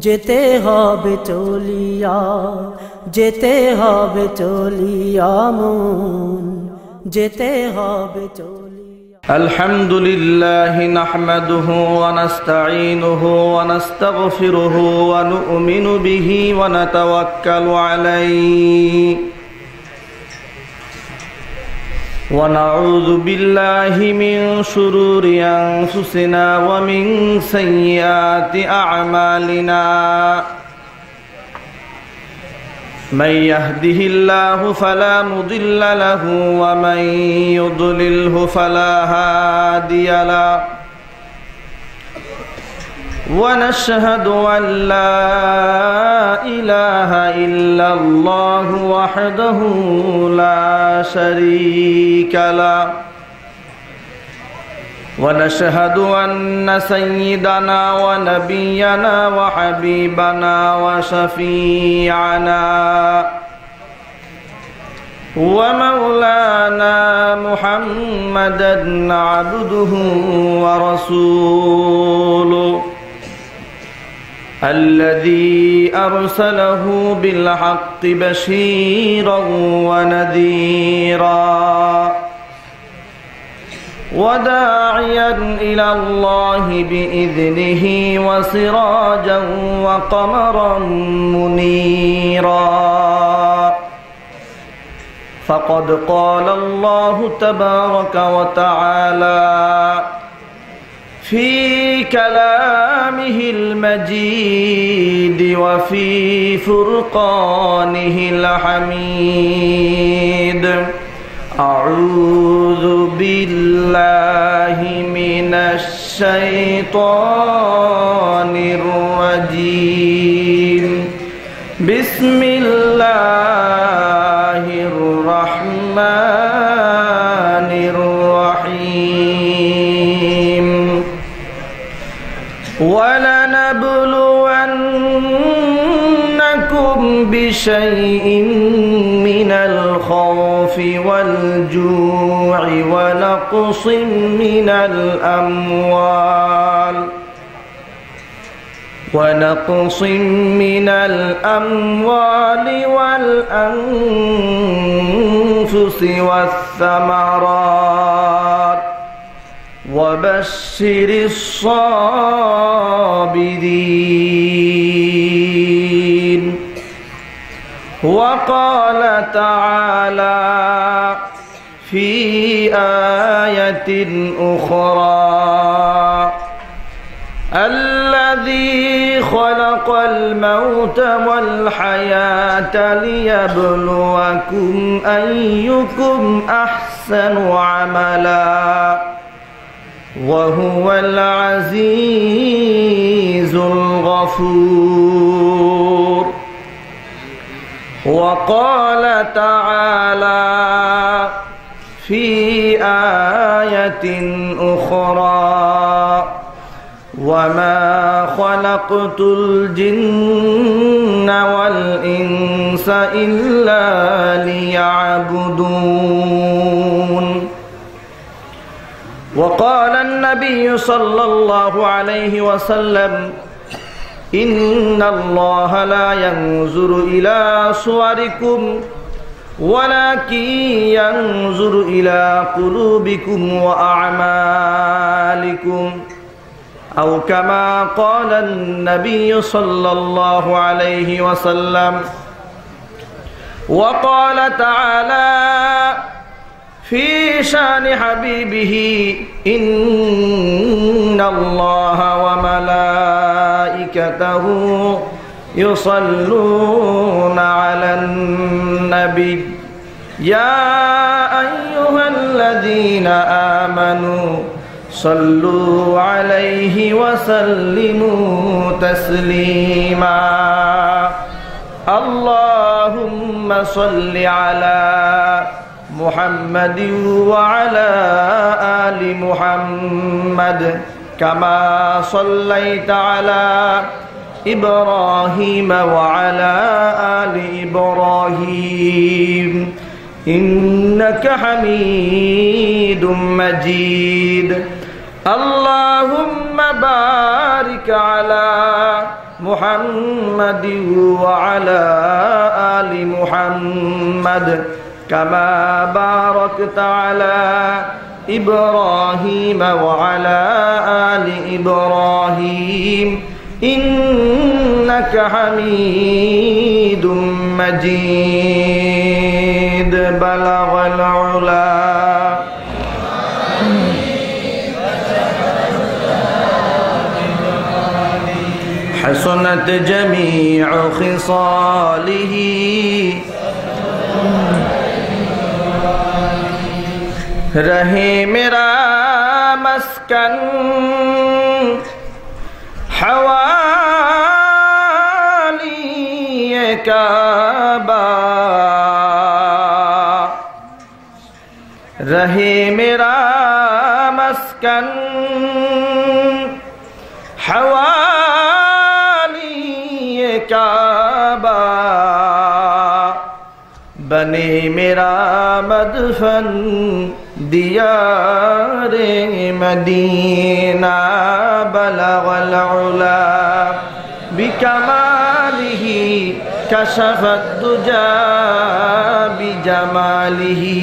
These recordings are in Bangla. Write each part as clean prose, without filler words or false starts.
যেতে হবে চলিয়া, যেতে হবে চলিয়া মন, যেতে হবে চলিয়া। আলহামদুলিল্লাহি নাহমাদুহু ওয়া নাস্তাঈনুহু ওয়া নাস্তাগফিরুহু ওয়া নু'মিনু বিহি ওয়া নাতাওয়াক্কালু আলাইহি ونعوذ بالله من شرور أنفسنا ومن سيئات أعمالنا من يهده الله فلا مضل له ومن يضلله فلا هادي له ونشهد أن لا إله إلا الله وحده لا شريك له ونشهد أن سيدنا ونبينا وحبيبنا وشفيعنا ومولانا محمدا عبده ورسوله الذي أرسله بالحق بشيرا ونذيرا وداعيا إلى الله بإذنه وسراجا وقمرا منيرا فقد قال الله تبارك وتعالى في كلامه المجيد وفي فرقانه الحميد أعوذ بالله من الشيطان الرجيم بسم الله الرحمن الرحيم ولنبلونكم بشيء من الخوف والجوع ونقص من الأموال والأنفس والثمرات وبشر الصابرين وقال تعالى في آية أخرى الذي خلق الموت والحياة ليبلوكم أيكم أحسن عملا وهو العزيز الغفور وقال تعالى في آية أخرى وما خلقت الجن والإنس إلا ليعبدون وقال النبي صلى الله عليه وسلم إن الله لا ينظر إلى صوركم ولكن ينظر إلى قلوبكم وأعمالكم أو كما قال النبي صلى الله عليه وسلم وقال تعالى في شان حبيبه إن الله وملائكته يصلون على النبي يا أيها الذين آمنوا صلوا عليه وسلموا تسليما اللهم صل على محمد وعلى آل محمد كما صليت على إبراهيم وعلى آل إبراهيم إنك حميد مجيد اللهم بارك على محمد وعلى آل محمد كما باركت على إبراهيم وعلى آل إبراهيم إنك حميد مجيد بلغ العلا حسنت جميع خصاله रहे मेरा मस्कन हवाली काबा रहे मेरा मस्कन हवाली काबा बने मेरा मदफन दियारे मदीना बलगल उला बिकमालिही कशफत दुजा बिजमालिही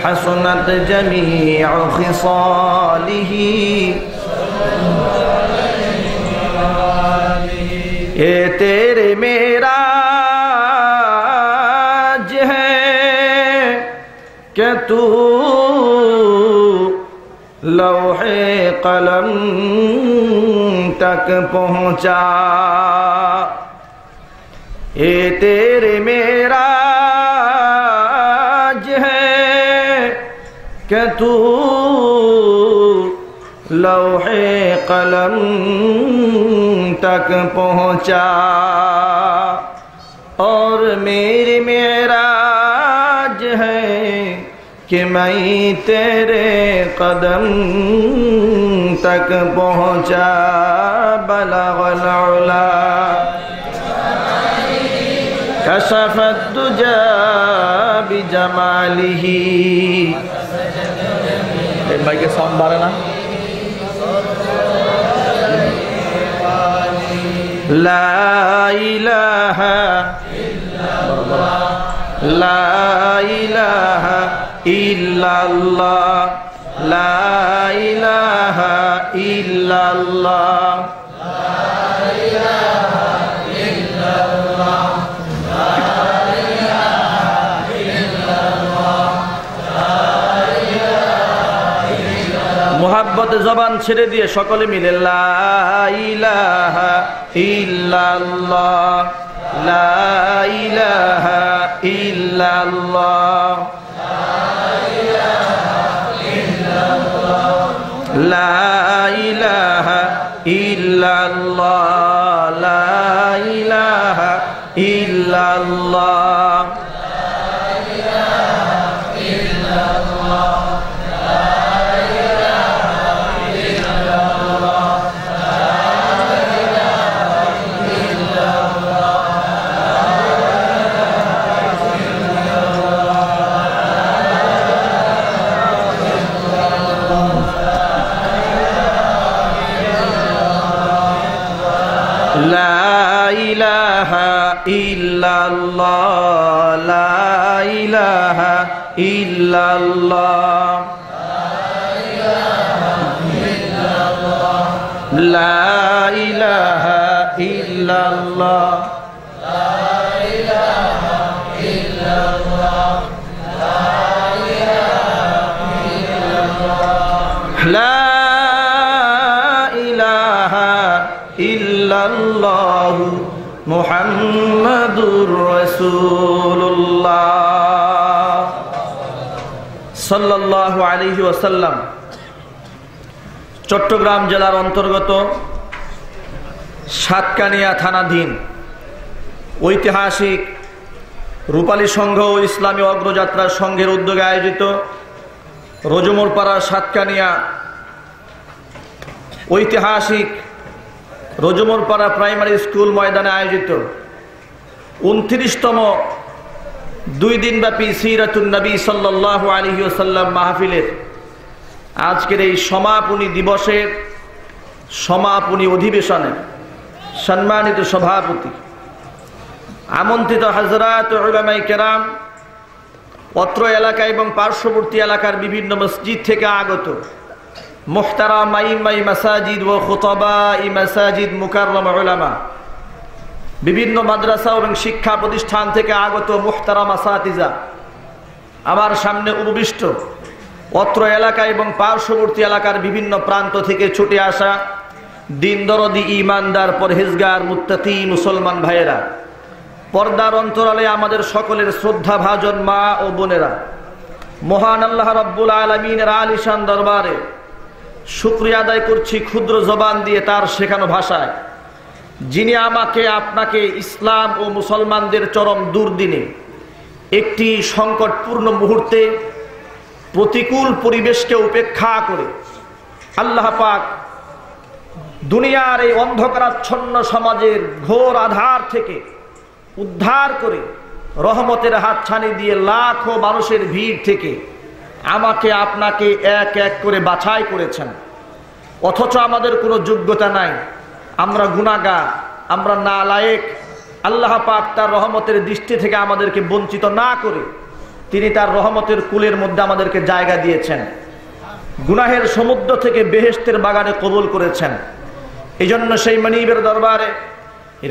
हसनत जमीअ खिसालिही ए तेरे मेरा कि तू लौहे कलम तक पहुँचा ये तेरे मेरा है कि तू लौहे कलम तक पहुँचा और मेरी मेराज है कि मैं तेरे कदम तक पहुँचा बलगल उला कशफत दुजा बिजमालिही भाई के साउंड बारे ना ला इलाहा ला इलाहा इल्लल्लाह ला इलाहा इल्लल्लाह मोहब्बत जबान छेड़े दिए सकले मिले ला इलाहा इल्लल्लाह ला इलाहा इल्लल्लाह ला इलाहा इल्लल्लाह ला इलाहा इल्लल्लाह ला इलाहा इल्लल्लाह ला इलाहा इल्लल्लाह ला इलाहा इल्लल्लाह ला इलाहा इल्लल्लाहु मुहम्मदुर रसूलुल्लाह सल्लल्लाहु अलैहि वसल्लम চট্টগ্রাম জেলার অন্তর্গত সাতকানিয়া থানাধীন ঐতিহাসিক রূপালী সংঘ ও ইসলামী অগ্রযাত্রা সংঘের উদ্যোগে আয়োজিত রোজমোরপাড়া সাতকানিয়া ঐতিহাসিক রোজমোরপাড়া প্রাইমারি স্কুল ময়দানে আয়োজিত 29তম 2 দিনব্যাপী সিরাতুন নবী সাল্লাল্লাহু আলাইহি ওয়াসাল্লাম মাহফিলের আজকের এই সমাপনী দিবসের সমাপনী অধিবেশনে সম্মানিত সভাপতি, আমন্ত্রিত হযরত উলামায়ে কেরাম, অত্র এলাকা এবং পার্শ্ববর্তী এলাকার বিভিন্ন মসজিদ থেকে আগত মুহতারাম আইম্মায়ে মাসাজিদ ও খুতাবায়ে মাসাজিদ মুকাররম উলামা, বিভিন্ন মাদ্রাসা এবং শিক্ষা প্রতিষ্ঠান থেকে আগত মুহতারাম আসাতিজা, আমার সামনে উপবিষ্ট অত্র এলাকা এবং পার্শ্ববর্তী এলাকার বিভিন্ন প্রান্ত থেকে ছুটে আসা দিন দরদি, ইমানদার, পরহেজগার, মুত্তাকি মুসলমান ভাইয়েরা, পর্দার অন্তরালে আমাদের সকলের শ্রদ্ধা ভাজন মা ও বোনেরা, মহান আল্লাহ রাব্বুল আলামিনের আলিশান দরবারে শুকরিয়া আদায় করছি ক্ষুদ্র জবান দিয়ে, তার শেখানো ভাষায়, যিনি আমাকে আপনাকে ইসলাম ও মুসলমানদের চরম দুর্দিনে, একটি সংকটপূর্ণ মুহূর্তে, প্রতিকূল পরিবেশকে উপেক্ষা করে আল্লাহ পাক দুনিয়ার এই অন্ধকারাচ্ছন্ন সমাজের ঘোর আধার থেকে উদ্ধার করে রহমতের হাতছানি দিয়ে লাখো মানুষের ভিড় থেকে আমাকে আপনাকে এক এক করে বাছাই করেছেন। অথচ আমাদের কোনো যোগ্যতা নাই, আমরা গুনাহগার, আমরা নালায়েক। আল্লাহ পাক তার রহমতের দৃষ্টি থেকে আমাদেরকে বঞ্চিত না করে তিনি তার রহমতের কুলের মধ্যে আমাদেরকে জায়গা দিয়েছেন, গুনাহের সমুদ্র থেকে বেহেশতের বাগানে কবুল করেছেন। এই জন্য সেই মনিবের দরবারে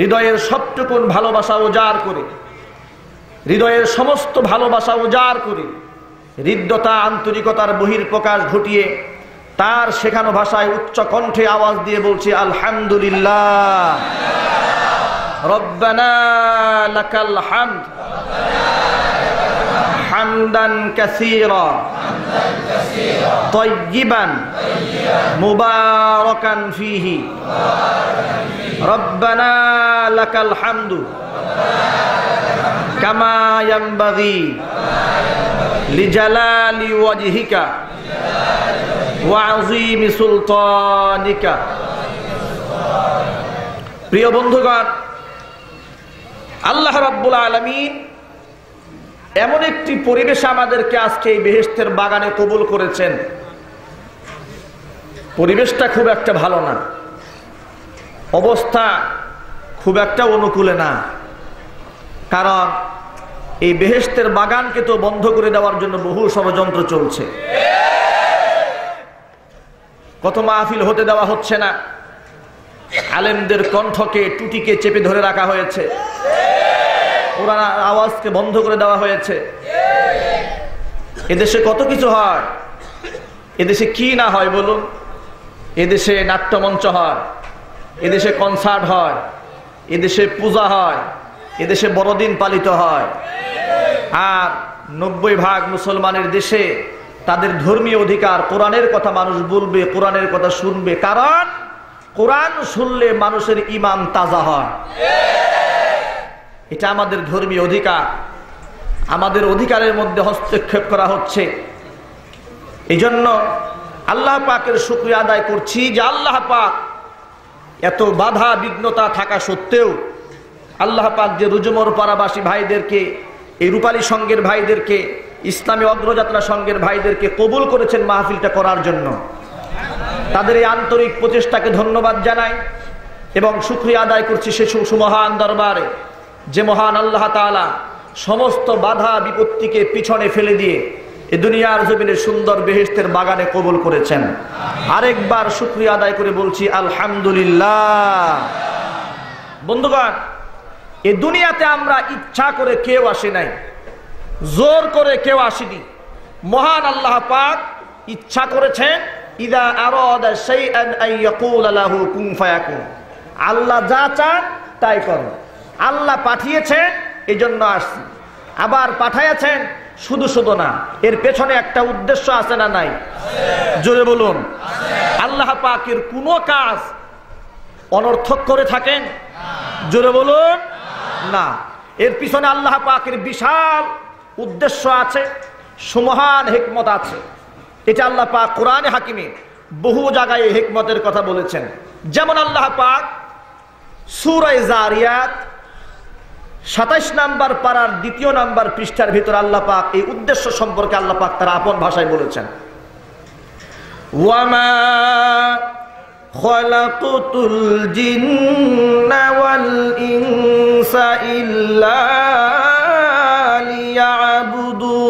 হৃদয়ের সবটুকুন ভালোবাসা উজাড় করে, হৃদয়ের সমস্ত ভালোবাসা উজাড় করে, হৃদ্যতা আন্তরিকতার বহির্প্রকাশ ঘটিয়ে তার শেখানো ভাষায় উচ্চ কণ্ঠে আওয়াজ দিয়ে বলছি আলহামদুলিল্লাহ, রব্বানা লাকাল হামদ হামদান কাসীরা তাইয়িবান মুবারাকান ফীহি, রব্বানা লাকাল হামদু কামা ইয়ানবাগি লিজালালি ওয়াজহিকা ওয়া আযীমি সুলতানিকা। প্রিয় বন্ধুগণ, আল্লাহ রাব্বুল আলামিন এমন একটি পরিবেশে আমাদেরকে আজকে এই বেহেশতের বাগানে কবুল করেছেন। পরিবেশটা খুব একটা ভালো না, অবস্থা খুব একটা অনুকূলে না, কারণ এই বেহেশতের বাগানকে তো বন্ধ করে দেওয়ার জন্য বহু ষড়যন্ত্র চলছে। কত মাহফিল হতে দেওয়া হচ্ছে না, আলেমদের কণ্ঠকে, টুটিকে চেপে ধরে রাখা হয়েছে, কোরআন আওয়াজকে বন্ধ করে দেওয়া হয়েছে। এদেশে কত কিছু হয়, এদেশে কি না হয় বলুন? এদেশে নাট্যমঞ্চ হয়, এদেশে কনসার্ট হয়, এদেশে পূজা হয়, এদেশে বড়দিন পালিত হয়। আর 90% মুসলমানের দেশে তাদের ধর্মীয় অধিকার, কোরআনের কথা মানুষ বলবে, কোরআনের কথা শুনবে, কারণ কোরআন শুনলে মানুষের ঈমান তাজা হয়। এটা আমাদের ধর্মীয় অধিকার, আমাদের অধিকারের মধ্যে হস্তক্ষেপ করা হচ্ছে। এই জন্য আল্লাহ পাকের শুকরিয়া আদায় করছি যে আল্লাহ পাক এত বাধা বিঘ্নতা থাকা সত্ত্বেও আল্লাহ পাক যে রুজুমর পাড়াবাসী ভাইদেরকে, এই রূপালী সংঘের ভাইদেরকে, ইসলামী অগ্রযাত্রা সংঘের ভাইদেরকে কবুল করেছেন মাহফিলটা করার জন্য, তাদের এই আন্তরিক প্রচেষ্টাকে ধন্যবাদ জানাই এবং শুকরিয়া আদায় করছি সে সুমহান দরবারে, যে মহান আল্লাহ তাআলা সমস্ত বাধা বিপত্তিকে পিছনে ফেলে দিয়ে এই দুনিয়ার জমিনে সুন্দর বেহেশতের বাগানে কবুল করেছেন। আরেকবার শুকরিয়া আদায় করে বলছি আলহামদুলিল্লাহ। বন্ধুগণ, এই দুনিয়াতে আমরা ইচ্ছা করে কেউ আসি নাই, জোর করে কেউ আসেনি। মহান আল্লাহ পাক ইচ্ছা করেছেন, ইদা আরাদা শাইআন আন ইয়াকুলা লাহু কুন ফায়াকুন। আল্লাহ যা চান তাই করেন। আল্লাহ পাঠিয়েছেন, এজন্য আসছি। আবার পাঠাইয়াছেন শুধু শুধু না, এর পেছনে একটা উদ্দেশ্য আছে না নাই? জোরে বলুন। আল্লাহ পাকের কোনো কাজ অনর্থক করে থাকেন? জোরে বলুন না। এর পিছনে আল্লাহ পাকের বিশাল উদ্দেশ্য আছে, সুমহান হিকমত আছে। এটা আল্লাহ পাক কোরআনে হাকিমে বহু জায়গায় এই হিকমতের কথা বলেছেন। যেমন আল্লাহ পাক সূরা জারিয়াত 27 নম্বর পারার 2 নম্বর পৃষ্ঠার ভিতর আল্লাহ পাক এই উদ্দেশ্য সম্পর্কে আল্লাহ পাক তার আপন ভাষায় বলেছেন, ওয়ামা খালাকতুল জিন্না ওয়াল ইনসা ইল্লা লিয়াবুদুন।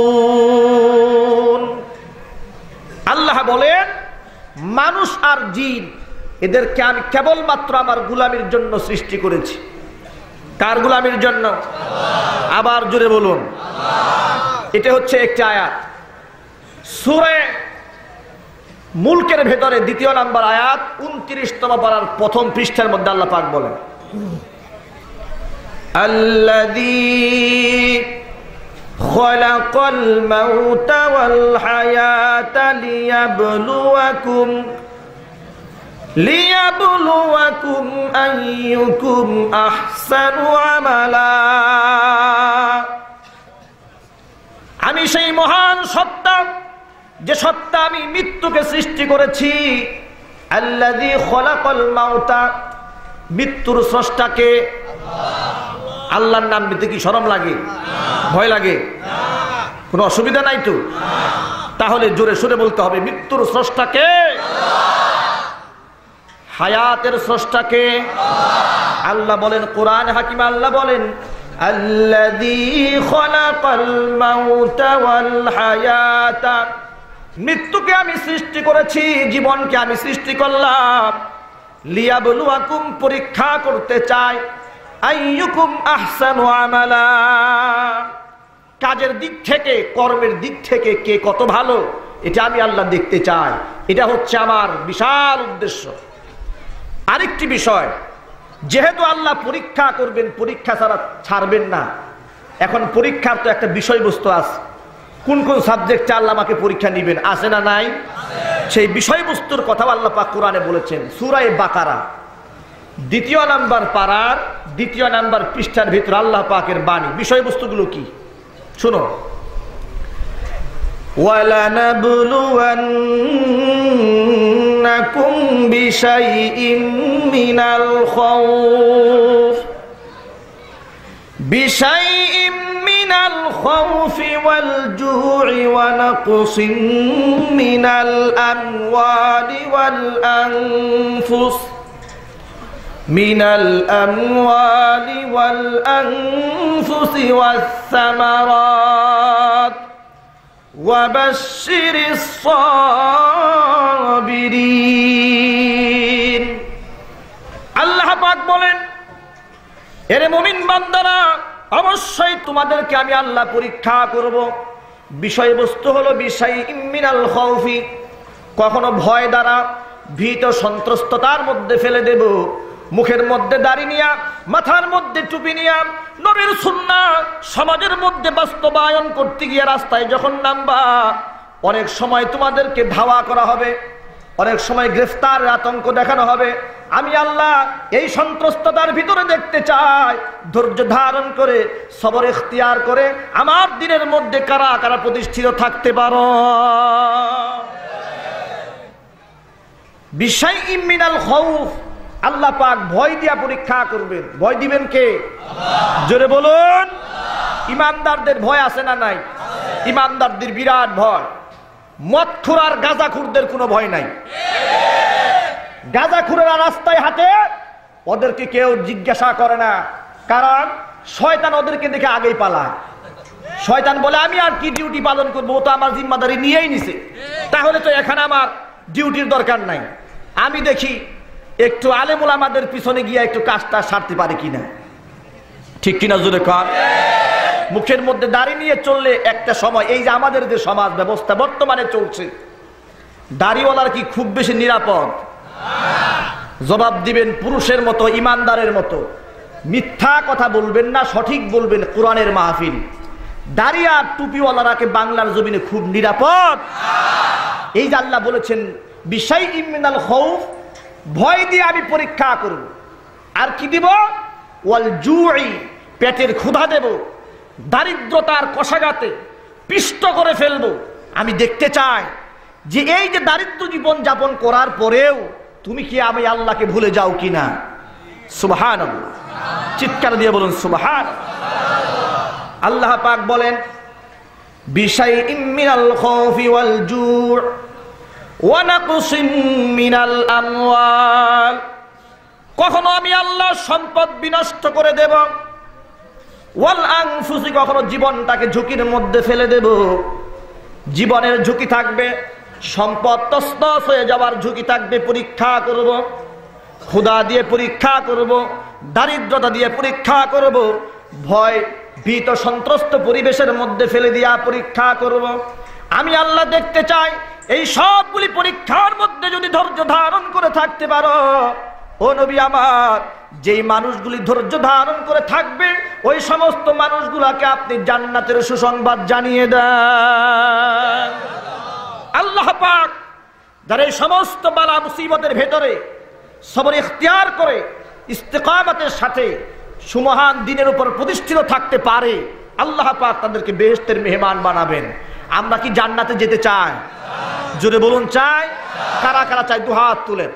আল্লাহ বলেন মানুষ আর জিন এদেরকে আমি কেবলমাত্র আমার গোলামির জন্য সৃষ্টি করেছি। কার গোলামির জন্য? আবার জোরে বলুন। এটা হচ্ছে একটি আয়াত সূরা মুলকের ভেতরে ২য় নম্বর আয়াত ২৯তম পারার প্রথম পৃষ্ঠার মধ্যে আল্লাহ পাক বলেন আল্লাযী খালাকাল মাউতা ওয়াল হায়াতা লিয়াবলুয়াকুম আইয়ুকুম আহসানু আমালা। আমি সেই মহান সত্তা যে সত্তা আমি মৃত্যুকে সৃষ্টি করেছি। আল্লাযী খালাকাল মাউতা, মৃত্যুর স্রষ্টাকে। আল্লাহর নাম নিতে কি শরম লাগে? ভয় লাগে? কোনো অসুবিধা নাই তো? তাহলে জোরে সুরে বলতে হবে মৃত্যুর স্রষ্টাকে, হায়াতের স্রষ্টাকে। আল্লাহ বলেন কোরআন হাকিম, আল্লাহ বলেন আল্লাযী খালাকাল মাউতা ওয়াল হায়াতা, মৃত্যুকে আমি সৃষ্টি করেছি, জীবনকে আমি সৃষ্টি করলাম। লিয়াবলুয়াকুম, পরীক্ষা করতে চাই। আইয়ুকুম আহসানু আমালা, কাজের দিক থেকে, কর্মের দিক থেকে কে কত ভালো এটা আমি আল্লাহ দেখতে চাই। এটা হচ্ছে আমার বিশাল উদ্দেশ্য। আরেকটি বিষয়, যেহেতু আল্লাহ পরীক্ষা করবেন, পরীক্ষা ছাড়া ছাড়বেন না। এখন পরীক্ষার তো একটা বিষয়বস্তু আছে। কোন কোন সাবজেক্টে আল্লাহ আমাকে পরীক্ষা নেবেন, আছে না নাই? সেই বিষয়বস্তুর কথা আল্লাহ পাক কোরআনে বলেছেন সূরা বাকারা ২য় নম্বর পারার ২য় নম্বর পৃষ্ঠার ভিতরে আল্লাহ পাকের বাণী। বিষয়বস্তুগুলো কি শুনো। وَلَنَبْلُوَنَّكُمْ بِشَيْءٍ مِّنَ الْخَوْفِ وَالْجُوعِ وَنَقْصٍ مِّنَ الْأَمْوَالِ وَالْأَنفُسِ وَالثَّمَرَاتِ وَبَشِّرِ الصَّابِرِينَ। আল্লাহ পাক বলেন এরে মুমিন বান্দারা, অবশ্যই তোমাদেরকে আমি আল্লাহ পরীক্ষা করব। বিষয়বস্তু হলো বিশাইইম মিনাল খাউফি, কখনো ভয় দ্বারা ভীত সন্ত্রস্ততার মধ্যে ফেলে দেব। মুখের মধ্যে দাড়ি নিয়া, মাথার মধ্যে টুপি নিয়া, নবীর সুন্নাহ সমাজের মধ্যে বাস্তবায়ন করতে গিয়ে রাস্তায় যখন নামবা, অনেক সময় তোমাদেরকে ধাওয়া করা হবে, অনেক সময় গ্রেফতারের আতঙ্ক দেখানো হবে। আমি আল্লাহ এই সন্ত্রস্ততার ভিতরে দেখতে চাই ধৈর্য ধারণ করে, সবর ইখতিয়ার করে আমার দিনের মধ্যে কারা কারা প্রতিষ্ঠিত থাকতে পারো। বিশাইইম মিনাল খাউফ, আল্লাহ পাক ভয় দিয়া পরীক্ষা করবেন। ভয় দিবেন কে? জোরে বলুন। ইমানদারদের ভয় আছে না নাই? ইমানদারদের বিরাট ভয়। মদখোর আর গাঁজাখোরদের কোনো ভয় নাই। গাঁজাখোরেরা রাস্তায় হাঁটে, ওদেরকে কেউ জিজ্ঞাসা করে না, কারণ শয়তান ওদেরকে দেখে আগেই পালায়। শয়তান বলে আমি আর কি ডিউটি পালন করবো, ও তো আমার জিম্মাদারি নিয়েই নিছে, তাহলে তো এখানে আমার ডিউটির দরকার নাই। আমি দেখি একটু আলেম ওলামাদের পিছনে গিয়ে একটু কাজটা সারতে পারে কিনা। ঠিক কিনা জোরে কর। মুখের মধ্যে দাড়ি নিয়ে চললে একটা সময়, এই যে আমাদের যে সমাজ ব্যবস্থা বর্তমানে চলছে, দাড়িওয়ালার কি খুব বেশি নিরাপদ? জবাব দিবেন পুরুষের মতো, ইমানদারের মতো। মিথ্যা কথা বলবেন না, সঠিক বলবেন। কোরআনের মাহফিল, দাড়ি আর টুপিওয়ালারাকে বাংলার জমিনে খুব নিরাপদ। এই যে আল্লাহ বলেছেন বিশাইইম মিনাল খাউফ, ভয় দিয়ে আমি পরীক্ষা করব। আর কি দিব? ওয়াল জুই, পেটের ক্ষুধা দেব। দারিদ্রতার কষাঘাতে পিষ্ট করে ফেলবো। আমি দেখতে চাই যে এই যে দারিদ্র জীবন যাপন করার পরেও তুমি কি আমি আল্লাহকে ভুলে যাও কিনা। সুবহানাল্লাহ, চিৎকার দিয়ে বলুন সুবহানাল্লাহ। আল্লাহ পাক বলেন বিশাইইম মিনাল খাউফি ওয়াল জু', ওয়া নাকসিম মিনাল আমওয়াল, কখনো আমি আল্লাহ সম্পদ বিনষ্ট করে দেব, ওয়াল আনফুসি, কখনো জীবনটাকে ঝুঁকির মধ্যে ফেলে দেব। জীবনের ঝুঁকি থাকবে, সম্পদ তছনছ হয়ে যাওয়ার ঝুঁকি থাকবে, পরীক্ষা করব। ক্ষুধা দিয়ে পরীক্ষা করব, দারিদ্রতা দিয়ে পরীক্ষা করব, ভয় ভীত সন্ত্রস্ত পরিবেশের মধ্যে ফেলে দিয়া পরীক্ষা করব। আমি আল্লাহ দেখতে চাই এই সবগুলি পরীক্ষার মধ্যে যদি ধৈর্য ধারণ করে থাকতে পারো, ও নবী আমার, যেই মানুষগুলি ধৈর্য ধারণ করে থাকবে ওই সমস্ত মানুষগুলাকে আপনি জান্নাতের সুসংবাদ জানিয়ে দেন। আল্লাহ পাক যারা এই সমস্ত বালা মুসিবতের ভেতরে সবর ইখতিয়ার করে ইস্তেকামতের সাথে সুমহান দিনের উপর প্রতিষ্ঠিত থাকতে পারে, আল্লাহ পাক তাদেরকে বেহেশতের মেহমান বানাবেন। আমরা কি জান্নাতে যেতে চাই? জোরে বলুন চাই। কারা কারা চাই? দুহাত তুলেন।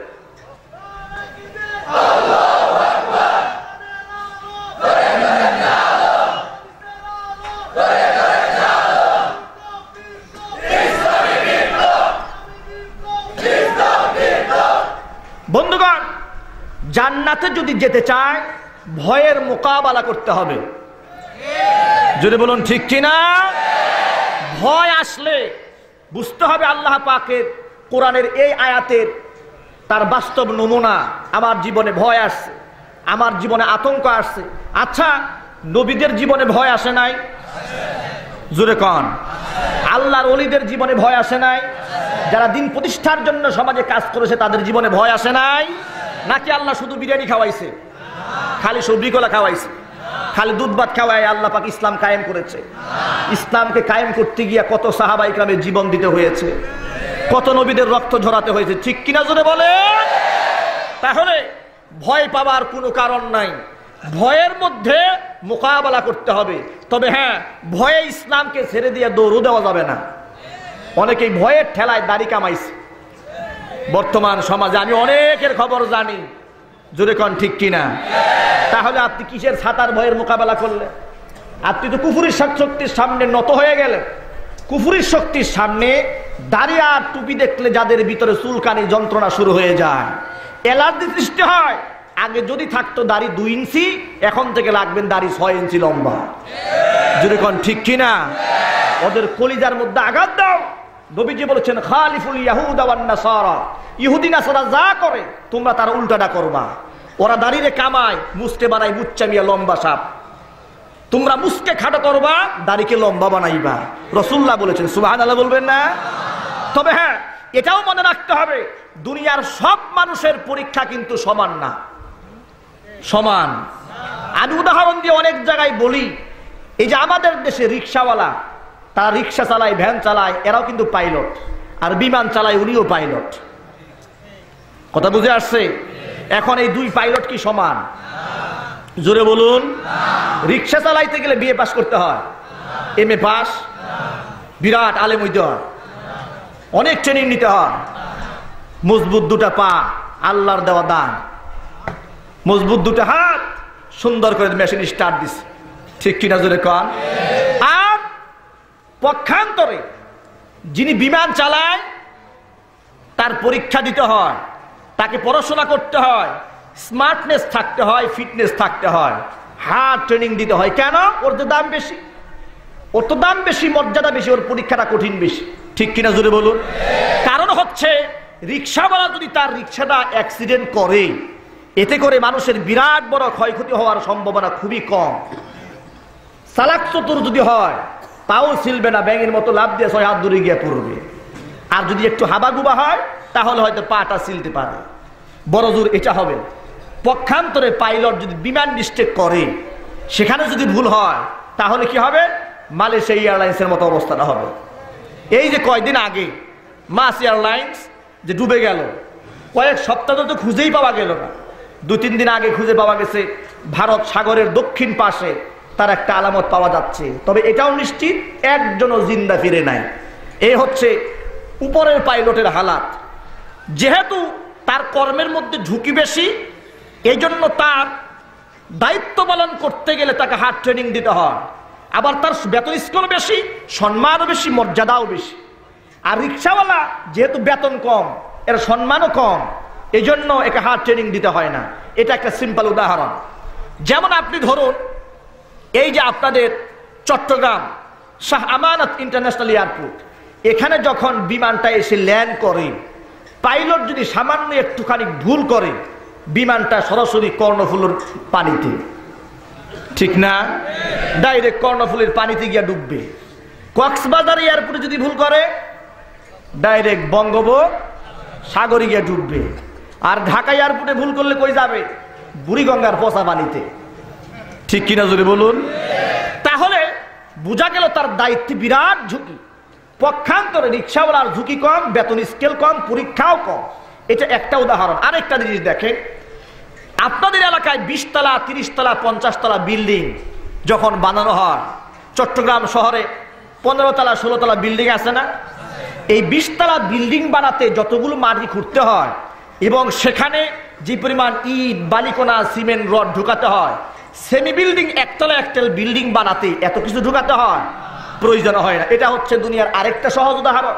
বন্ধুগণ, জান্নাতে যদি যেতে চায় ভয়ের মোকাবেলা করতে হবে। যদি বলুন ঠিক কিনা? ভয় আসলে বুঝতে হবে আল্লাহ পাকের কোরআনের এই আয়াতের তার বাস্তব নমুনা। আমার জীবনে ভয় আসছে, আমার জীবনে আতঙ্ক আসছে। আচ্ছা, নবীদের জীবনে ভয় আসে নাই? জোরে কন। আল্লাহর ওলিদের জীবনে ভয় আসে নাই? যারা দিন প্রতিষ্ঠার জন্য সমাজে কাজ করেছে তাদের জীবনে ভয় আসে নাই? নাকি আল্লাহ শুধু বিরিয়ানি খাওয়াইছে, খালি সবজি কলা খাওয়াইছে, খালি দুধ ভাত খাওয়ায় আল্লাহ পাক ইসলাম কায়েম করেছে? ইসলামকে কায়েম করতে গিয়ে কত সাহাবা ইকরামের জীবন দিতে হয়েছে, কত নবীদের রক্ত ঝরাতে হয়েছে, ঠিক কিনা জোরে বলে? তাহলে ভয় পাওয়ার কোনো কারণ নাই, ভয়ের মধ্যে মোকাবেলা করতে হবে। তবে হ্যাঁ, ভয়ে ইসলামকে ছেড়ে দিয়ে দৌড় দেওয়া যাবে না। অনেকেই ভয়ের ঠেলায় দাড়ি কামাইছে বর্তমান সমাজে, আমি অনেকের খবর জানি। জোরে কন ঠিক কিনা? তাহলে আপনি কিসের ছাতার ভয়ের মোকাবেলা করলেন? আপনি তো কুফুরির শক্তির সামনে নত হয়ে গেলেন। কুফুরির শক্তির সামনে দাড়ি আর টুপি দেখলে যাদের ভিতরে চুলকানি যন্ত্রণা শুরু হয়ে যায়, অ্যালার্জি সৃষ্টি হয়। আগে যদি থাকতো দাড়ি 2 ইঞ্চি, এখন থেকে লাগবেন দাড়ি 6 ইঞ্চি লম্বা। জোরে কন ঠিক কিনা? ওদের কলিজার মধ্যে আঘাত দাও। নবীজি বলেছেন খালিফুল ইয়াহুদা ওয়ান নাসারা, ইহুদি নাসারা যা করে তোমরা তার উল্টাটা করবা। ওরা দাড়িরে কামায়, মুস্কে বানায় মুচ্চামিয়া লম্বা সাপ, তোমরা মুস্কে খাটো করবা, দাড়িকে লম্বা বানাইবা। রাসূলুল্লাহ বলেছেন, সুবহানাল্লাহ বলবেন না? তবে হ্যাঁ, এটাও মনে রাখতে হবে দুনিয়ার সব মানুষের পরীক্ষা কিন্তু সমান না, সমান। আমি উদাহরণ দিয়ে অনেক জায়গায় বলি, এই যে আমাদের দেশে রিক্সাওয়ালা, তারা রিক্সা চালায়, ভ্যান চালায়, এরাও কিন্তু পাইলট, আর বিমান চালায় উনিও পাইলট। কথা বুঝে আসছে? এখন এই 2 পাইলট কি সমান? জোরে বলুন। রিক্সা চালাইতে গেলে বিএ পাস করতে হয়, এমএ পাস, বিরাট আলেম হইতে হয়, অনেক ট্রেনিং নিতে হয়। মজবুত 2টা পা, আল্লাহর দেওয়া দান, মজবুত 2টা হাত, সুন্দর করে মেশিন স্টার্ট দিছে, ঠিক কিনা জোরে কন? আর পক্ষান্তরে যিনি বিমান চালায় তার পরীক্ষা দিতে হয়, তাকে পড়াশোনা করতে হয়, স্মার্টনেস থাকতে হয়, ফিটনেস থাকতে হয়, হার্ড ট্রেনিং দিতে হয়। কেন? ওর তো দাম বেশি, ওর তো দাম বেশি, মর্যাদা বেশি, ওর পরীক্ষাটা কঠিন বেশি, ঠিক কিনা জোরে বলুন? কারণ হচ্ছে রিক্সাওয়ালা যদি তার রিক্সাটা অ্যাক্সিডেন্ট করে, এতে করে মানুষের বিরাট বড় ক্ষয়ক্ষতি হওয়ার সম্ভাবনা খুবই কম। চালাক চতুর যদি হয়, পাও ছিলবে না, ব্যাঙের মতো লাভ দিয়ে 6 হাত দূরে গিয়ে পড়বে। আর যদি একটু হাবাগুবা হয়, তাহলে হয়তো পাটা ছিলতে পারে, বড় জোর এটা হবে। পক্ষান্তরে পাইলট যদি বিমান মিস্টেক করে, সেখানে যদি ভুল হয়, তাহলে কি হবে? মালয়েশিয়া এয়ারলাইন্সের মতো অবস্থাটা হবে। এই যে কয়েকদিন আগে মাস এয়ারলাইন্স যে ডুবে গেল, কয়েক সপ্তাহ তো খুঁজেই পাওয়া গেল না। 2-3 দিন আগে খুঁজে পাওয়া গেছে ভারত সাগরের দক্ষিণ পাশে তার একটা আলামত পাওয়া যাচ্ছে। তবে এটাও নিশ্চিত একজনও জিন্দা ফিরে নাই। এই হচ্ছে উপরের পাইলটের হালাত। যেহেতু তার কর্মের মধ্যে ঝুঁকি বেশি, এই জন্য তার দায়িত্ব পালন করতে গেলে তাকে হার্ড ট্রেনিং দিতে হয়। আবার তার বেতন স্কেল বেশি, সম্মানও বেশি, মর্যাদাও বেশি। আর রিক্সাওয়ালা যেহেতু বেতন কম, এর সম্মানও কম, এই জন্য একে হার্ড ট্রেনিং দিতে হয় না। এটা একটা সিম্পল উদাহরণ। যেমন আপনি ধরুন, এই যে আপনাদের চট্টগ্রাম শাহ আমানত ইন্টারন্যাশনাল এয়ারপোর্ট, এখানে যখন বিমানটা এসে ল্যান্ড করে, পাইলট যদি সামান্য একটুখানি ভুল করে, বিমানটা সরাসরি কর্ণফুলের পানিতে, ঠিক না? ডাইরেক্ট কর্ণফুলের পানিতে গিয়ে ডুববে। কক্সবাজার এয়ারপোর্টে যদি ভুল করে, ডাইরেক্ট বঙ্গোপসাগরে গিয়ে ডুববে। আর ঢাকা এয়ারপোর্টে ভুল করলে কই যাবে? বুড়িগঙ্গার পচা পানিতে, ঠিক কিনা জোরে বলুন। তাহলে বোঝা গেল তার দায়িত্বে বিরাট ঝুঁকি। পক্ষান্তরে রিক্সাওয়ালার ঝুঁকি কম, বেতন স্কেল কম, পরীক্ষাও কম। এটা একটা উদাহরণ। আরেকটা জিনিস দেখেন, আপনাদের এলাকায় 20 তলা, 30 তলা, 50 তলা বিল্ডিং যখন বানানো হয়, চট্টগ্রাম শহরে 15 তলা, 16 তলা বিল্ডিং আছে না? এই 20 তলা বিল্ডিং বানাতে যতগুলো মাটি খুঁড়তে হয় এবং সেখানে যে পরিমাণ ইট, বালিকোনা, সিমেন্ট, রড ঢুকাতে হয়, সেমি বিল্ডিং, একতলা একতলা বিল্ডিং বানাতে এত কিছু ঢুকাতে হয়? প্রয়োজন হয় না। এটা হচ্ছে দুনিয়ার আরেকটা সহজ উদাহরণ।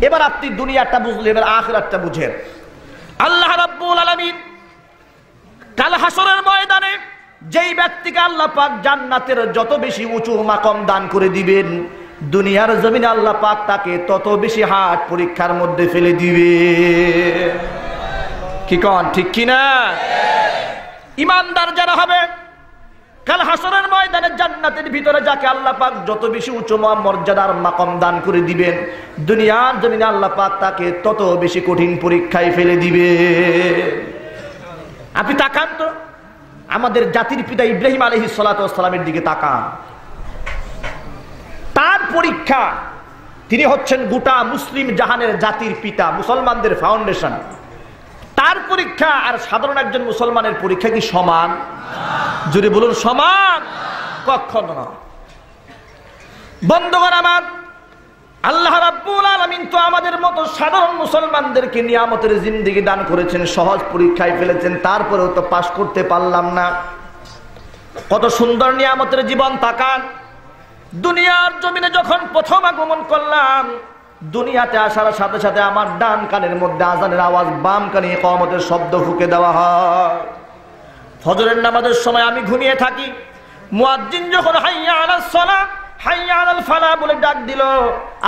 এবার আপনি দুনিয়াটা বুঝলেন, এবার আখিরাতটা বুঝেন। আল্লাহ রাব্বুল আলামিন কাল হাসরের ময়দানে যেই ব্যক্তিকে আল্লাহ পাক জান্নাতের যত বেশি উঁচু মাকাম দান করে দিবেন, দুনিয়ার জমিনে আল্লাহ পাক তাকে তত বেশি হাত পরীক্ষার মধ্যে ফেলে দিবে। কি কোন ঠিক কিনা? ইমানদার যারা হবে, কাল হাসরের ময়দানে জান্নাতের ভিতরে যাকে আল্লাহ পাক যত বেশি উঁচু মর্যাদার মাকাম দান করে দিবেন, দুনিয়ার জমিনে আল্লাহ পাক তাকে তত বেশি কঠিন পরীক্ষায় ফেলে দিবে। আপনি তাকান তো, আমাদের জাতির পিতা ইব্রাহিম আলাইহিস সালাতু ওয়াস সালামের দিকে তাকান। তার পরীক্ষা, তিনি হচ্ছেন গোটা মুসলিম জাহানের জাতির পিতা, মুসলমানদের ফাউন্ডেশন। তার পরীক্ষা আর সাধারণ একজন মুসলমানের পরীক্ষা কি সমান? যদি বলুন সমান, কখনো না। বন্ধুগণ আমার, আল্লাহ রাব্বুল আলামিন তো আমাদের মতো সাধারণ মুসলমানদেরকে নিয়ামতের জিন্দেগি দান করেছেন, সহজ পরীক্ষায় ফেলেছেন, তারপরেও তো পাশ করতে পারলাম না। কত সুন্দর নিয়ামতের জীবন। তাকান, দুনিয়ার জমিনে যখন প্রথম আগমন করলাম, দুনিয়াতে আসার সাথে সাথে আমার ডান কানের মধ্যে আজানের আওয়াজ, বাম কানে ইকামতের শব্দ ফুঁকে দেওয়া হয়। ফজরের নামাজের সময় আমি ঘুমিয়ে থাকি, মুয়াজ্জিন যখন হাইয়া আলাস সালাত, হাইয়া আলাল ফালাহ বলে ডাক দিল,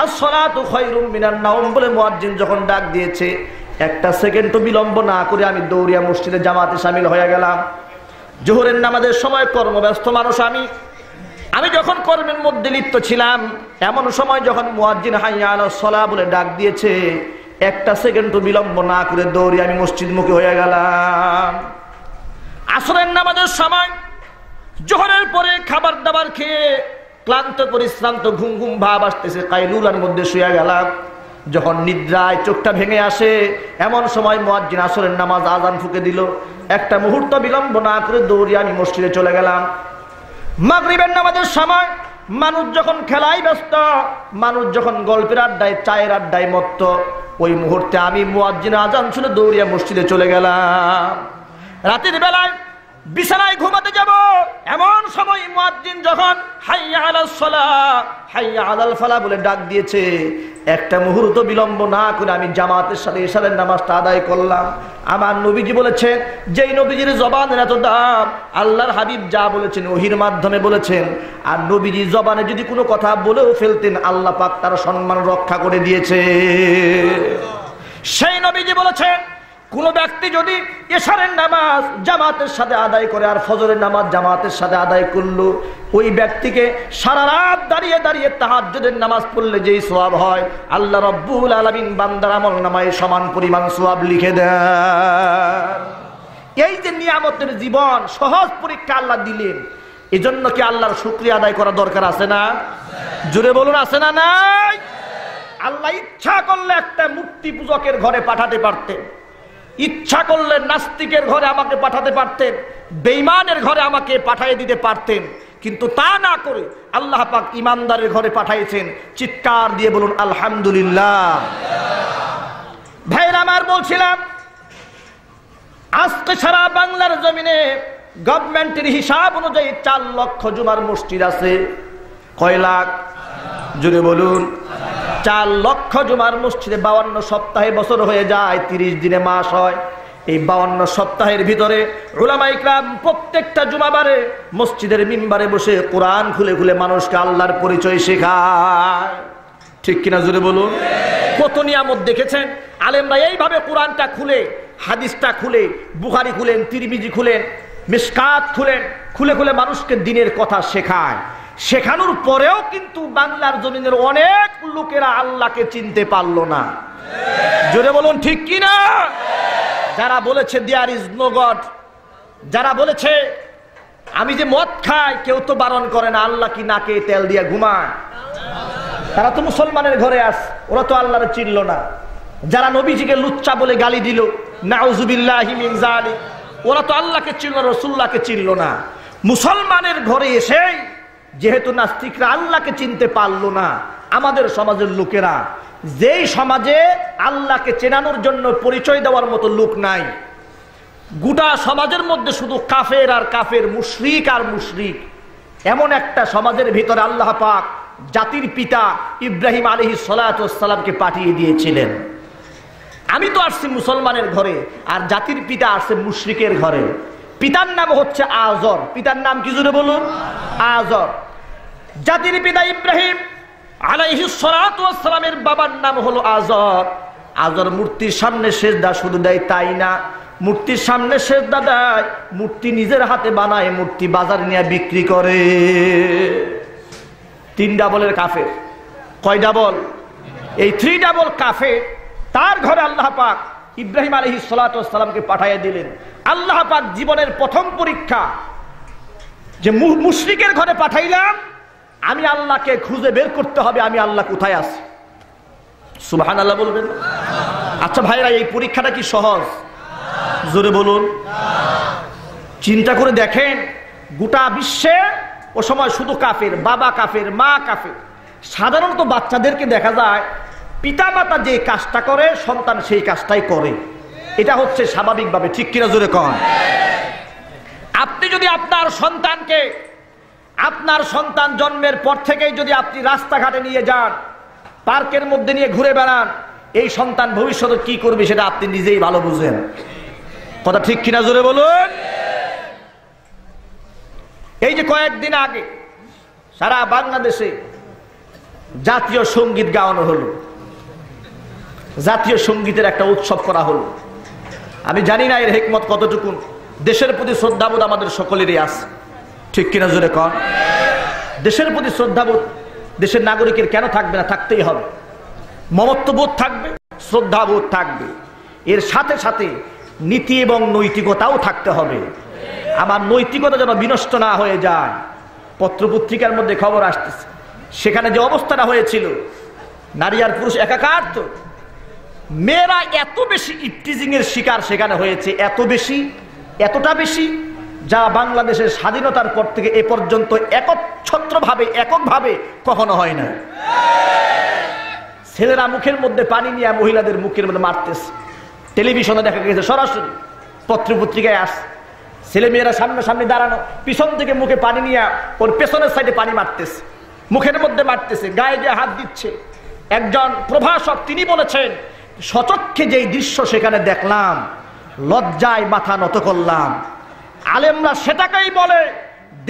আস-সালাতু খায়রুম মিনান নাওম বলে মুয়াজ্জিন যখন ডাক দিয়েছে, একটা সেকেন্ডও বিলম্ব না করে আমি দৌড়িয়া মসজিদে জামাতে শামিল হয়ে গেলাম। জোহরের নামাজের সময় কর্মব্যস্ত মানুষ আমি যখন কর্মের মধ্যে লিপ্ত ছিলাম, এমন সময় যখন মুয়াজ্জিন হাইয়া আলাস সালাহ বলে ডাক দিয়েছে, একটা সেকেন্ডও বিলম্ব না করে দৌড়িয়ে আমি মসজিদমুখী হয়ে গেলাম। আসরের নামাজের সময়, জোহরের পরে খাবার দাবার খেয়ে ক্লান্ত পরিশ্রান্ত ঘুম ঘুম ভাব আসতেছে, কাইলুলার মধ্যে শুয়ে গেলাম। যখন নিদ্রায় চোখটা ভেঙে আসে, এমন সময় মুয়াজ্জিন আসরের নামাজ আজান ফুঁকে দিল। একটা মুহূর্ত বিলম্ব না করে দৌড়িয়ে আমি মসজিদে চলে গেলাম। মাগরিবের নামাজের সময় মানুষ যখন খেলায় ব্যস্ত, মানুষ যখন গল্পের আড্ডায়, চায়ের আড্ডায় মত্ত, ওই মুহূর্তে আমি মুয়াজ্জিন আজান শুনে দৌড়িয়ে মসজিদে চলে গেলাম। রাতের বেলায় বিছানায় ঘুমাতে যাব, এমন সময় মুয়াজ্জিন যখন হাইয়া আলাস সালাহ, হাইয়া আলাল ফালাহ বলে ডাক দিয়েছে, একটা মুহূর্ত বিলম্ব না করে আমি জামাতের সাথে ইশারের নামাজটা আদায় করলাম। আমার নবীজি বলেছেন, যেই নবীজির জবানের এত দাম, আল্লাহর হাবিব যা বলেছেন ওহির মাধ্যমে বলেছেন, আর নবীজি জবানে যদি কোনো কথা বলেও ফেলতেন, আল্লাহ পাক তার সম্মান রক্ষা করে দিয়েছে। সেই নবীজি বলেছেন, কোন ব্যক্তি যদি ইশারের নামাজ জামাতের সাথে আদায় করে আর ফজরের নামাজ জামাতের সাথে আদায় করলো, ওই ব্যক্তিকে সারা রাত দাঁড়িয়ে দাঁড়িয়ে তাহাজ্জুদের নামাজ পড়লে যেই সওয়াব হয়, আল্লাহ রাব্বুল আলামিন বান্দার আমলনামায় সমান পরিমাণ সওয়াব লিখে দেন। এই যে নিয়ামতের জীবন, সহজ পরীক্ষা আল্লাহ দিলেন, এজন্য কি আল্লাহর শুকরিয়া আদায় করা দরকার আছে না? জোরে বলুন, আছে না নাই? আল্লাহ ইচ্ছা করলে একটা মূর্তি পূজকের ঘরে পাঠাতে পারতেন, ইচ্ছা করলে নাস্তিকের ঘরে আমাকে পাঠাতে পারতেন, বেঈমানের ঘরে আমাকে পাঠিয়ে দিতে পারতেন, কিন্তু তা না করে আল্লাহ পাক ইমানদারের ঘরে পাঠাইছেন। চিৎকার দিয়ে বলুন আলহামদুলিল্লাহ। ভাইরা আমার, বলছিলাম আজকে সারা বাংলার জমিনে গভর্নমেন্টের হিসাব অনুযায়ী 4 লক্ষ জুমার মসজিদ আছে। কয় লাখ? জোরে বলুন। 4 লক্ষ জুমার মসজিদে 52 সপ্তাহে বছর হয়ে যায়, 30 দিনে মাস হয়। এই 52 সপ্তাহের ভিতরে উলামা ইকরাম প্রত্যেকটা জুমাবারে মসজিদের মিম্বারে বসে কোরআন খুলে খুলে মানুষকে আল্লাহর পরিচয় শেখায়। ঠিক কিনা জোরে বলুন? কত নিয়ামত দেখেছেন আলেমরা এইভাবে কোরআনটা খুলে, হাদিসটা খুলে, বুখারী খুলেন, তিরমিজি খুলেন, মিশকাত খুলেন, খুলে খুলে মানুষকে দ্বীনের কথা শেখায়। শেখানোর পরেও কিন্তু বাংলার জমিনের অনেক লোকেরা আল্লাহকে চিনতে পারলো না। জোরে বলুন ঠিক কিনা? যারা বলেছে দেয়ার ইজ নো গড, যারা বলেছে আমি যে মদ খাই কেউ তো বারণ করে না, আল্লাহ কি নাকে তেল দিয়ে ঘুমায়, তারা তো মুসলমানের ঘরে আস, ওরা তো আল্লাহরে চিনল না। যারা নবীজিকে লুচ্চা বলে গালি দিল, নাউজুবিল্লাহি মিন যালিক, ওরা তো আল্লাহকে চিনল, রাসূলুল্লাহকে চিনল না। মুসলমানের ঘরে এসে যেহেতু নাস্তিকরা আল্লাহকে চিনতে পারলো না, আমাদের সমাজের লোকেরা, যেই সমাজে আল্লাহকে চেনানোর জন্য পরিচয় দেওয়ার মতো লোক নাই, গোটা সমাজের মধ্যে শুধু কাফের আর কাফের, মুশরিক আর মুশরিক, এমন একটা সমাজের ভিতরে আল্লাহ পাক জাতির পিতা ইব্রাহিম আলাইহিস সালাতু ওয়াস সালামকে পাঠিয়ে দিয়েছিলেন। আমি তো আসছি মুসলমানের ঘরে, আর জাতির পিতা আসছে মুশরিকের ঘরে। পিতার নাম হচ্ছে আজর। পিতার নাম কি জোরে বলুন? আজর। জাতির পিতা ইব্রাহিম আলাইহিস সালাতু ওয়াস সালামের বাবার নাম হলো আজর। আজর মূর্তির সামনে সেজদা শুধু দেয় তাই না, মূর্তির সামনে সেজদা দেয়, মূর্তি নিজের হাতে বানায়, মূর্তি বাজারে নিয়ে বিক্রি করে। 3 ডাবলের কাফের। কয় ডাবল? এই 3 ডাবল কাফের। তার ঘরে আল্লাহ পাক ইব্রাহিম আলাইহিস সালাতু ওয়াস সালামকে পাঠিয়ে দিলেন। আল্লাহ পাক জীবনের প্রথম পরীক্ষা যে মুশরিকের ঘরে পাঠাইলাম, আমি আল্লাহকে খুঁজে বের করতে হবে আমি আল্লাহ কোথায় আছি। সুবহানাল্লাহ বলবেন? আচ্ছা ভাইরা, এই পরীক্ষাটা কি সহজ? জোরে বলুন। চিন্তা করে দেখেন, গোটা বিশ্বে ও সময় শুধু কাফের, বাবা কাফের, মা কাফের। সাধারণত বাচ্চাদেরকে দেখা যায় পিতা মাতা যে কাজটা করে সন্তান সেই কাজটাই করে, এটা হচ্ছে স্বাভাবিকভাবে। ঠিক কিনা জোরে কন? আপনি যদি আপনার সন্তান জন্মের পর থেকেই যদি আপনি রাস্তাঘাটে নিয়ে যান, পার্কের মধ্যে নিয়ে ঘুরে বেড়ান, এই সন্তান ভবিষ্যতে কি করবে সেটা আপনি নিজেই ভালো বুঝেন। কথা ঠিক কিনা জোরে বলুন। এই যে কয়েকদিন আগে সারা বাংলাদেশে জাতীয় সঙ্গীত গাওয়ানো হলো, জাতীয় সঙ্গীতের একটা উৎসব করা হলো। আমি জানি না এর হিকমত কতটুকু। দেশের প্রতি শ্রদ্ধাবোধ আমাদের সকলেরই আছে। ঠিক কিনা জোরে কন? দেশের প্রতি শ্রদ্ধাবোধ দেশের নাগরিকের কেন থাকবে না? থাকতেই হবে। মমত্ববোধ থাকবে, শ্রদ্ধাবোধ থাকবে, এর সাথে সাথে নীতি এবং নৈতিকতাও থাকতে হবে। আমার নৈতিকতা যেন বিনষ্ট না হয়ে যায়। পত্রপত্রিকার মধ্যে খবর আসতেছে, সেখানে যে অবস্থাটা হয়েছিল, নারী আর পুরুষ একাকার, তো মেয়েরা এত বেশি ইফটিজিং এর শিকার সেখানে হয়েছে, এত বেশি, এতটা বেশি, যা বাংলাদেশের স্বাধীনতার পর থেকে এ পর্যন্ত এককভাবে কখনো হয় না। ছেলেরা মুখের মধ্যে পানি নিয়ে মহিলাদের মুখের মধ্যে মারতেছে। টেলিভিশনে দেখা গেছে, সরাসরি পত্রপত্রিকায় আসছে, ছেলে মেয়েরা সামনাসামনি দাঁড়ানো, পিছন থেকে মুখে পানি নিয়ে ওর পেছনের সাইডে পানি মারতেছে, মুখের মধ্যে মারতেছে, গায়ে গায়ে হাত দিচ্ছে। একজন প্রভাষক তিনি বলেছেন, সচক্ষে যেই দৃশ্য সেখানে দেখলাম, লজ্জায় মাথা নত করলাম। আলেমরা সেটাকেই বলে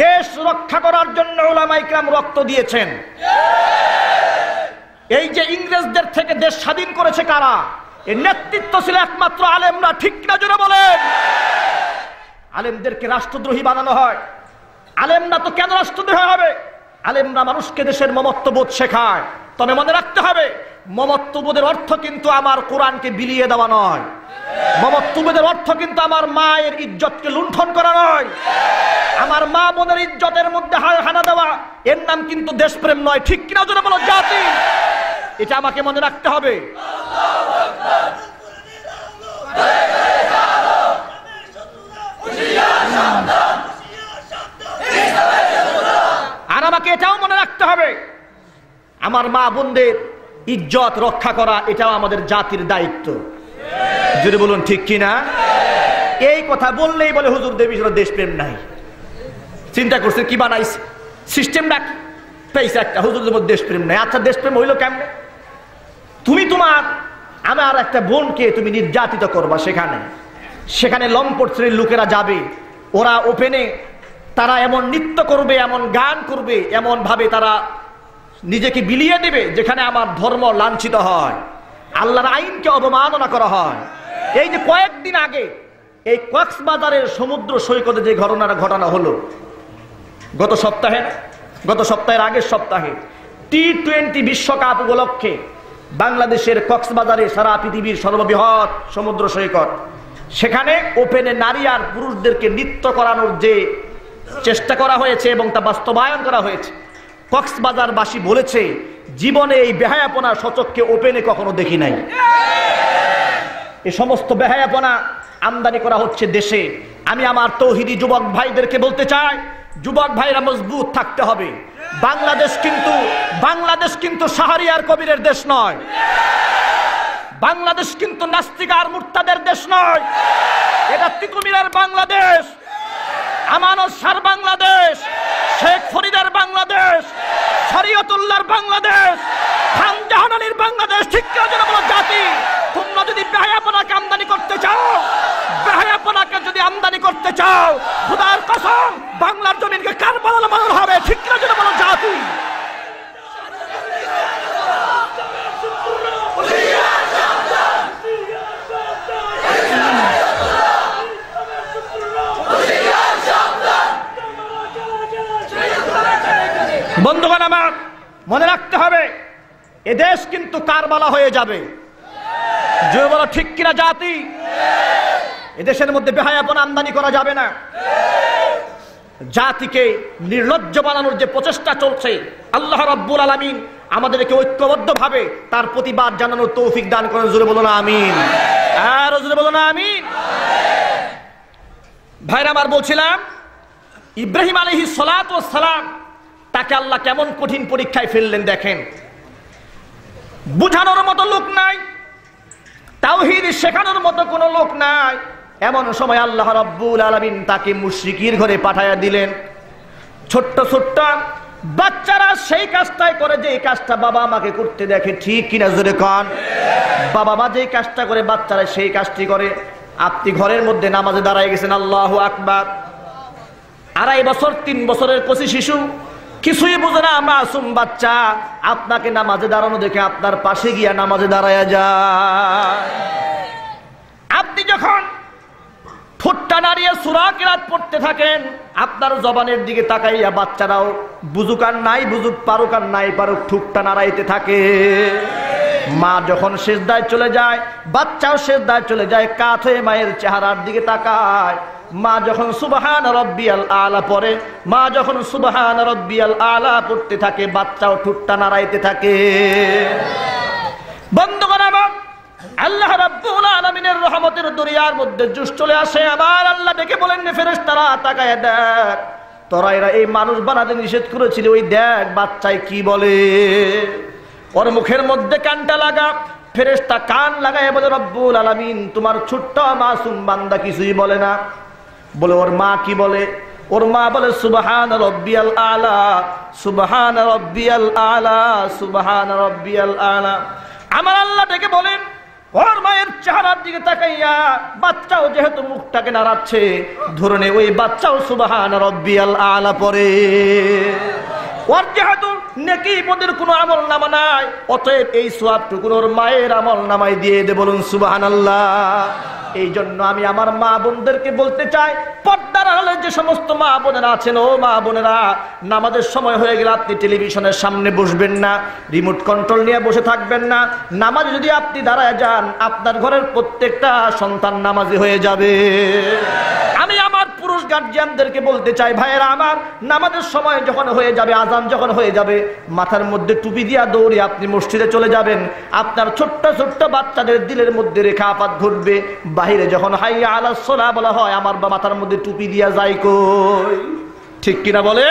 দেশ রক্ষা করার জন্য উলামায়ে কিরাম রক্ত দিয়েছেন। এই যে ইংরেজদের থেকে দেশ স্বাধীন করেছে কারা? এর নেতৃত্ব ছিল একমাত্র আলেমরা। ঠিক না জোরে বলেন? আলেমদেরকে রাষ্ট্রদ্রোহী বানানো হয়। আলেমরা তো কেন রাষ্ট্রদ্রোহী হবে? আলেমরা মানুষকে দেশের মমত্ববোধ শেখায়। তবে মনে রাখতে হবে, মমত্ববোধের অর্থ কিন্তু আমার কোরআনকে বিলিয়ে দেওয়া নয়। মমত্ববোধের অর্থ কিন্তু আমার মায়ের ইজ্জতকে লুণ্ঠন করা নয়। আমার মা বোনের ইজ্জতের মধ্যে হানা দেওয়া, এর নাম কিন্তু দেশপ্রেম নয়। ঠিক কিনা জোরে বলো জাতি? এটা আমাকে মনে রাখতে হবে। আর আমাকে এটাও মনে রাখতে হবে, আমার মা বোনদের ইজ্জত রক্ষা করা এটাও আমাদের জাতির দায়িত্ব। যদি বলুন ঠিক কিনা? এই কথা বললেই বলে হুজুর দেশপ্রেম নাই। চিন্তা করছে কি বানাইছে, সিস্টেম ডাক পেয়েছে একটা, হুজুরদের মধ্যে দেশপ্রেম নাই। আচ্ছা দেশপ্রেম হইলো কেমনে? তুমি তোমার আমার একটা বোনকে তুমি নির্যাতিত করবা, সেখানে লম্পট শ্রেণীর লোকেরা যাবে, ওরা ওপেনে তারা এমন নৃত্য করবে, এমন গান করবে, এমন ভাবে তারা নিজেকে বিলিয়ে দেবে যেখানে আমার ধর্ম লাঞ্ছিত হয়, আল্লাহর আইনকে অবমাননা করা হয়। এই যে কয়েকদিন আগে এই কক্সবাজারের সমুদ্র সৈকতে যে ঘটনা হলো, গত সপ্তাহের আগের সপ্তাহে T20 বিশ্বকাপ উপলক্ষে বাংলাদেশের কক্সবাজারে সারা পৃথিবীর সর্ববৃহৎ সমুদ্র সৈকত, সেখানে ওপেনে নারী আর পুরুষদেরকে নৃত্য করানোর যে চেষ্টা করা হয়েছে এবং তা বাস্তবায়ন করা হয়েছে, কক্সবাজারবাসী বলেছে জীবনে এই বেহায়াপনা সচক্ষে ওপেনে কখনো দেখি নাই। এই সমস্ত বেহায়াপনা আমদানি করা হচ্ছে দেশে। আমি আমার তৌহিদি যুবক ভাইদেরকে বলতে চাই, যুবক ভাইরা মজবুত থাকতে হবে। বাংলাদেশ কিন্তু শাহরিয়ার কবিরের দেশ নয়, বাংলাদেশ কিন্তু নাস্তিক আর মুরতাদের দেশ নয়, এটা তিতুমিরের বাংলাদেশ, আমানত শাহর বাংলাদেশ, শেখ ফরিদের বাংলাদেশ, শরীয়তুল্লাহর বাংলাদেশ, খান জাহান আলীর বাংলাদেশ। ঠিক কিনা বলো জাতি? তোমরা যদি বেহায়াপনাকে আমদানি করতে চাও, খোদার কসম বাংলার জমিনকে কারবালা বানানো হবে। ঠিক কিনা বলো জাতি? বন্ধুগণ আমার, মনে রাখতে হবে এদেশ কিন্তু কারবালা হয়ে যাবে। যে বলো ঠিক কিনা জাতি? এদেশের মধ্যে বেহায়াপনা আমদানি করা যাবে না। জাতিকে নির্লজ্জ বানানোর যে প্রচেষ্টা চলছে, আল্লাহ রাব্বুল আলামিন আমাদেরকে ঐক্যবদ্ধভাবে তার প্রতিবাদ জানানোর তৌফিক দান করেন। জোরে বলো না আমিন, আর জোরে বলো না আমিন। ভাইরা আমার, বলছিলাম ইব্রাহিম আলাইহিস সালাতু ওয়াস সালাম, তাকে আল্লাহ কেমন কঠিন পরীক্ষায় ফেললেন দেখেন। বুঝানোর মতো লোক নাই, তাওহীদ শেখানোর মতো কোনো লোক নাই, এমন সময় আল্লাহ রাব্বুল আলামিন তাকে মুশরিকির ঘরে পাঠায়া দিলেন। ছোট্ট ছোট্ট বাচ্চারা সেই কাজটাই করে যে এই কাজটা বাবা আমাকে করতে দেখে। ঠিক কিনা জোরে কন? বাবা মা যে কাজটা করে বাচ্চারা সেই কাজটি করে। আপনি ঘরের মধ্যে নামাজে দাঁড়ায় গেছেন, আল্লাহু আকবার, 2.5 বছর 3 বছরের কচি শিশু, কিছুই বোঝে না, মাসুম বাচ্চা, আপনাকে নামাজে দাঁড়ানো দেখে আপনার পাশে গিয়া নামাজে দাঁড়ায়া যায়। আপনি যখন ঠোঁটটা নাড়িয়ে সূরা কিরাত পড়তে থাকেন, আপনার জবানের দিকে তাকাইয়া বাচ্চারাও বুঝুক আর নাই বুঝুক, পারুক আর নাই পারুক, ঠোঁটটা নাড়াইতে থাকে। মা যখন সিজদায় চলে যায়, বাচ্চাও সিজদায় চলে যায়, কাত হয়ে মায়ের চেহারার দিকে তাকায়। মা যখন সুবহান রাব্বিয়াল আলা পড়ে, মা যখন সুবহান রাব্বিয়াল আলা পড়তে থাকে, বাচ্চাও ঠোঁটটা নাড়াইতে থাকে। বন্ধুগণ আমার, আল্লাহ রাব্বুল আলামিনের রহমতের দরিয়ার মধ্যে জুস চলে আসে। আবার আল্লাহ ডেকে বলেন, ফেরেশতারা তাকায় দেখ, তোরা এরা এই মানুষ বানাতে নিষেধ করেছিল, ওই দেখ বাচ্চায় কি বলে। ওর মুখের মধ্যে কানটা লাগা। ফেরেশতা কান লাগায় বলে, রব্বুল আলামিন তোমার ছোট্ট মাসুম বান্দা কিছুই বলে না। বলে ওর মা কি বলে? ওর মা বলে সুবহান রাব্বিয়াল আলা, সুবহান রাব্বিয়াল আলা, সুবহান রাব্বিয়াল আলা। আমার আল্লাহ ডেকে বলেন, ওর মায়ের চেহারার দিকে তাকাইয়া বাচ্চাও যেহেতু মুখটাকে নাড়াচ্ছে, ধরনে ওই বাচ্চাও সুবহান রাব্বিয়াল আলা পড়ে। ওর যেহেতু নেকি পদের কোনো আমল নামা নাই, অতএব এই সওয়াবটুকু ওর মায়ের আমল নামায় দিয়ে দে। বলুন সুবহানাল্লাহ। এই জন্য আমি আমার মা বোনদেরকে বলতে চাই, পর্দার আড়ালে যে সমস্ত মা বোনেরা আছেন, ও মা বোনেরা, নামাজের সময় হয়ে গেলে আপনি টেলিভিশনের সামনে বসবেন না, রিমোট কন্ট্রোল নিয়ে বসে থাকবেন না। নামাজে যদি আপনি দাঁড়ায় যান, আপনার ঘরের প্রত্যেকটা সন্তান নামাজি হয়ে যাবে। আমি আমার পুরুষ গার্জিয়ানদেরকে বলতে চাই, ভাইয়েরা আমার, নামাজের সময় যখন হয়ে যাবে, আজান যখন হয়ে যাবে, মাথার মধ্যে টুপি দিয়া দৌড়ে আপনি মসজিদে চলে যাবেন। আপনার ছোট্ট ছোট্ট বাচ্চাদের দিলের মধ্যে রেখা আপাত ঘটবে। বাহিরে যখন হাইয়া আলাস সালাহ বলা হয়, আমার মাথার মধ্যে টুপি দিয়া যায় কই? ঠিক কিনা বলে?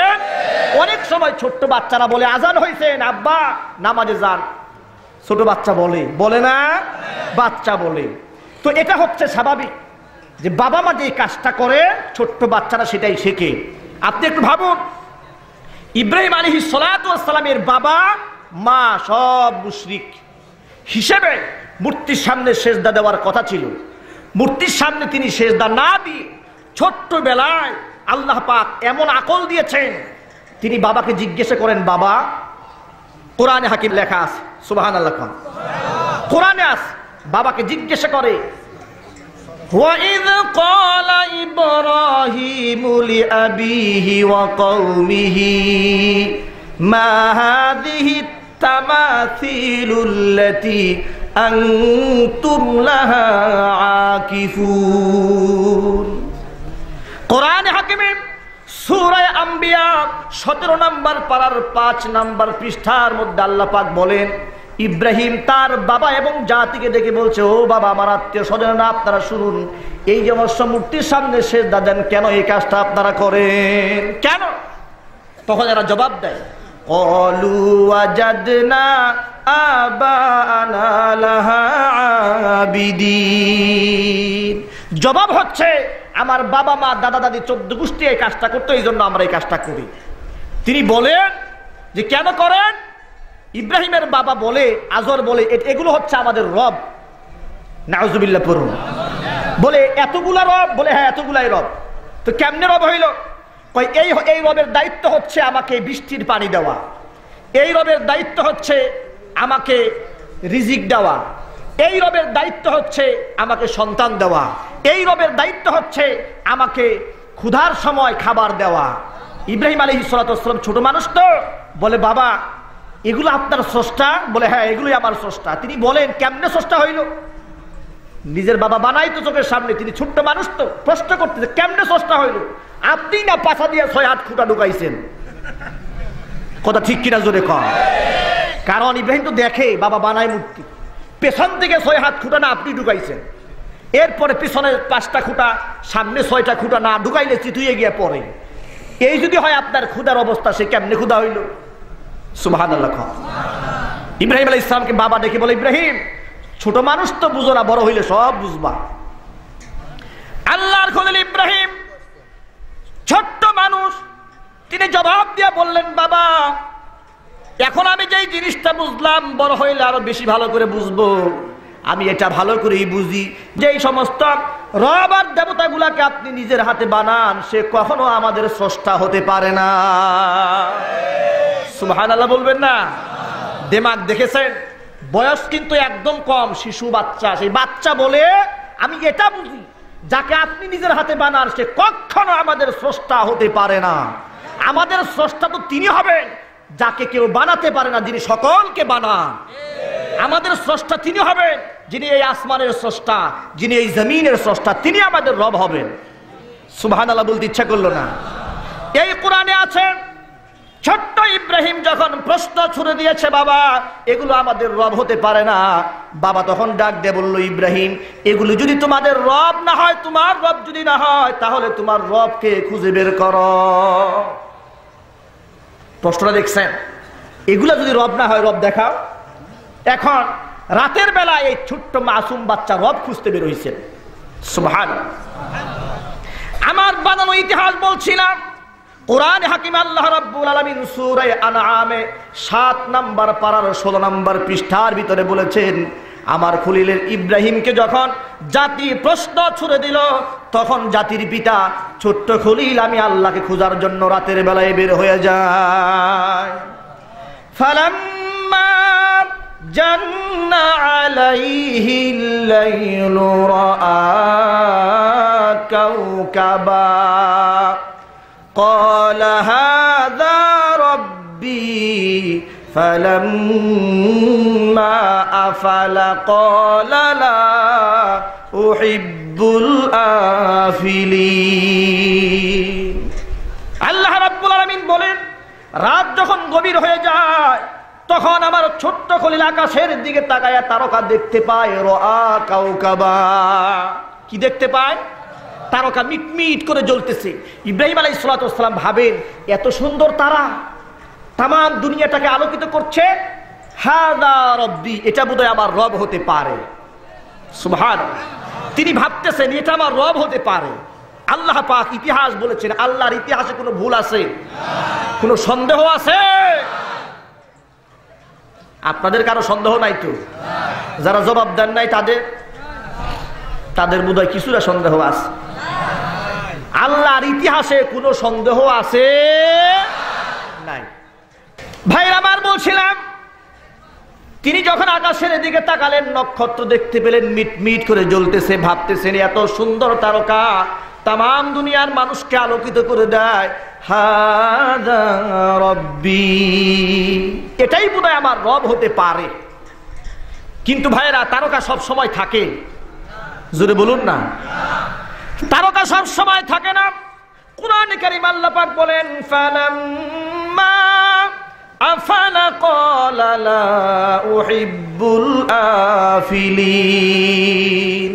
অনেক সময় ছোট্ট বাচ্চারা বলে, আজান হয়েছেন আব্বা নামাজে যান। ছোট বাচ্চা বলে না? বাচ্চা বলে। তো এটা হচ্ছে স্বাভাবিক যে বাবা মা যে কাজটা করে, ছোট্ট বাচ্চারা সেটাই শেখে। আপনি একটু ভাবুন, ইব্রাহিম আলাইহিস সালাতু ওয়াস সালামের বাবা মা সব মুশরিক, হিসেবে মূর্তির সামনে সেজদা দেওয়ার কথা ছিল। মূর্তির সামনে তিনি সেজদা না দিয়ে ছোট্টবেলায় আল্লাহ পাক এমন আকল দিয়েছেন, তিনি বাবাকে জিজ্ঞাসা করেন, বাবা, কোরআনে হাকিম লেখা আছে, সুবহানাল্লাহ, কোরআনে আছে, বাবাকে জিজ্ঞাসা করে, وَإِذْ قَالَ إِبْرَاهِيمُ لِأَبِيهِ وَقَوْمِهِ مَا هَذِهِ التَّمَاثِيلُ الَّتِي أَنْتُمْ لَهَا عَاكِفُونَ। কোরআনে হাকিমে সূরা আম্বিয়া 17 নম্বর পারার 5 নম্বর পৃষ্ঠার মধ্যে আল্লাহ পাক বলেন, ইব্রাহিম তার বাবা এবং জাতিকে ডেকে বলছে, ও বাবা, আমার আত্মীয় স্বজনেরা, আপনারা শুনুন, এই যে অবশ্য মূর্তির সামনে সেজদা দেন, কেন এই কাজটা আপনারা করেন, কেন? তখন এরা জবাব দেয়, ক্বালু ওয়াজাদনা আবানা লাহা আবিদিন। জবাব হচ্ছে, আমার বাবা মা দাদা দাদি 14 গোষ্ঠী এই কাজটা করতো, এই জন্য আমরা এই কাজটা করি। তিনি বলেন যে কেন করেন? ইব্রাহিমের বাবা বলে, আজর বলে, এগুলো হচ্ছে আমাদের রব। নাউজুবিল্লাহ পড়ুন। বলে এতগুলা রব? বলে হ্যাঁ, এতগুলাই রব। তো কেমনে রব হইল? এই রবের দায়িত্ব হচ্ছে আমাকে বৃষ্টির পানি দেওয়া, এই রবের দায়িত্ব হচ্ছে আমাকে রিজিক দেওয়া, এই রবের দায়িত্ব হচ্ছে আমাকে সন্তান দেওয়া, এই রবের দায়িত্ব হচ্ছে আমাকে ক্ষুধার সময় খাবার দেওয়া। ইব্রাহিম আলাইহিস সালাতু ওয়াস সালাম ছোট মানুষ তো, বলে বাবা, এগুলো আপনার স্রষ্টা? বলে হ্যাঁ, এগুলোই আমার স্রষ্টা। তিনি বলেন, কেমনে স্রষ্টা হইল? নিজের বাবা বানাই তো চোখের সামনে, তিনি ছোট্ট মানুষ তো, প্রশ্ন করতেছে কেমনে স্রষ্টা হইল? আপনি না পাছা দিয়ে 6 হাত খুঁটা ঢুকাইছেন। কথা ঠিক কিনা জোরে কর। কারণ ইব্রাহিম তো দেখে বাবা বানায় মূর্তি, পেছন থেকে 6 হাত খুঁটা না আপনি ঢুকাইছেন, এরপরে পিছনে 5টা খুঁটা, সামনে 6টা খুঁটা না ঢুকাইলে চিতুয়ে গিয়ে পড়ে। এই যদি হয় আপনার ক্ষুধার অবস্থা, সে কেমনে ক্ষুধা হইল? সুবহানাল্লাহ। ইব্রাহিম আলাইহিস সালামকে বাবা ডেকে বলে, ইব্রাহিম, ছোট মানুষ তো, বুঝো না, বড় হইলে সব বুঝবা। আল্লাহর খলিল ইব্রাহিম ছোট্ট মানুষ, তিনি জবাব দিয়ে বললেন, বাবা, এখন আমি যেই জিনিসটা বুঝলাম, বড় হইলে আরো বেশি ভালো করে বুঝবো। আমি এটা ভালো করেই বুঝি যে এই সমস্ত রব আর দেবতাগুলাকে আপনি নিজের হাতে বানান, সে কখনো আমাদের স্রষ্টা হতে পারে না। সুবহানাল্লাহ বলবেন না? দিমাগ দেখেছেন? বয়স কিন্তু একদম কম, শিশু বাচ্চা। সেই বাচ্চা বলে, আমি এটা বুঝি, যাকে আপনি নিজের হাতে বানান, সে কখনো আমাদের স্রষ্টা হতে পারে না। আমাদের স্রষ্টা তো তিনি হবেন যাকে কেউ বানাতে পারে না, যিনি সকলকে বানান। আমাদের স্রষ্টা তিনি হবেন যিনি এই আসমানের স্রষ্টা, যিনি এই জমিনের স্রষ্টা, তিনি আমাদের রব হবেন। সুবহানাল্লাহ বলতে ইচ্ছা করলো না? এই কোরআনে আছে, ছোট্ট ইব্রাহিম যখন প্রশ্ন ছুড়ে দিয়েছে, বাবা, এগুলো আমাদের রব হতে পারে না, বাবা তখন ডাক দিয়ে বলল, ইব্রাহিম, এগুলো যদি তোমাদের রব না হয়, তোমার রব যদি না হয়, তাহলে তোমার রবকে খুঁজে বের করো। প্রশ্নটা দেখছেন? এগুলা যদি রব না হয়, রব দেখাও। এখন রাতের বেলা এই ছোট্ট মাসুম বাচ্চা রব খুঁজতে বের হইছেন। সুবহানাল্লাহ। আমার বানানো ইতিহাস বলছিলাম, কোরআন হাকিম আল্লাহ রাব্বুল আলামিন সূরা আনআমে 7 নম্বর পারার 16 নম্বর পৃষ্ঠার ভিতরে বলেছেন, আমার খলিলের ইব্রাহিমকে যখন জাতি প্রশ্ন ছুড়ে দিল, তখন জাতির পিতা ছোট্ট খলিল আমি আল্লাহকে খোঁজার জন্য রাতের বেলায় বের হয়ে যায়। ফালাম্মা জান্না আলাইহিল লাইলু রাআ কাওকাবা قال هذا ربي فلما أفل قال لا أحب الآفلين। আল্লাহ রাব্বুল আলামিন বলেন, রাত যখন গভীর হয়ে যায়, তখন আমার ছোট্ট খলিল আকাশের দিকে তাকায়া তারকা দেখতে পায়। রাআ কাওকাবা, কি দেখতে পায়? তারকা মিটমিট করে জ্বলতেছে। ইব্রাহিম আলাইহিস সালাতু ওয়াস সালাম ভাবেন, এত সুন্দর তারা তাম দুনিয়াটাকে আলোকিত করছে, হাযা রব্বি, এটা বোধহয় আমার রব হতে পারে। সুবহানাল্লাহ। তিনি ভাবতেছেন, এটা আমার রব হতে পারে। আল্লাহ পাক ইতিহাস বলেছেন, আল্লাহর ইতিহাসে কোনো ভুল আছে? কোনো সন্দেহ আছে? আপনাদের কারো সন্দেহ নাই তো? যারা জবাব দেন নাই তাদের বোধহয় কিছুটা সন্দেহ আছে। আল্লাহর ইতিহাসে কোনো সন্দেহ আছে নাই। ভাইরা আমার, বলছিলাম তিনি যখন আকাশের দিকে তাকালেন, নক্ষত্র দেখতে পেলেন মিট মিট করে জ্বলতেছে। ভাবতেছেন এত সুন্দর তারকা তাম দুনিয়ার মানুষকে আলোকিত করে দেয়। হাদা রব্বি, এটাই বোধহয় আমার রব হতে পারে। কিন্তু ভাইরা, তারকা সব সময় থাকে? জোরে বলুন না। তারকা সব সময় থাকে না। কুরআনে কারীম আল্লাহ পাক বলেন, ফালাম্মা আফালা ক্বালা লা উহিব্বুল আফিলিন।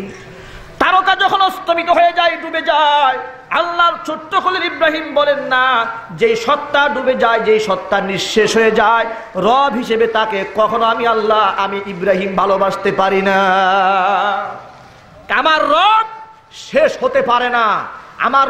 তারকা যখন অস্তমিত হয়ে যায়, ডুবে যায়, আল্লাহর ছোট্ট খলিল ইব্রাহিম বলেন না, যেই সত্তা ডুবে যায়, যেই সত্তা নিঃশেষ হয়ে যায়, রব হিসেবে তাকে কখনো আমি ইব্রাহিম ভালোবাসতে পারি না। আমার রব শেষ হতে পারে না। আমার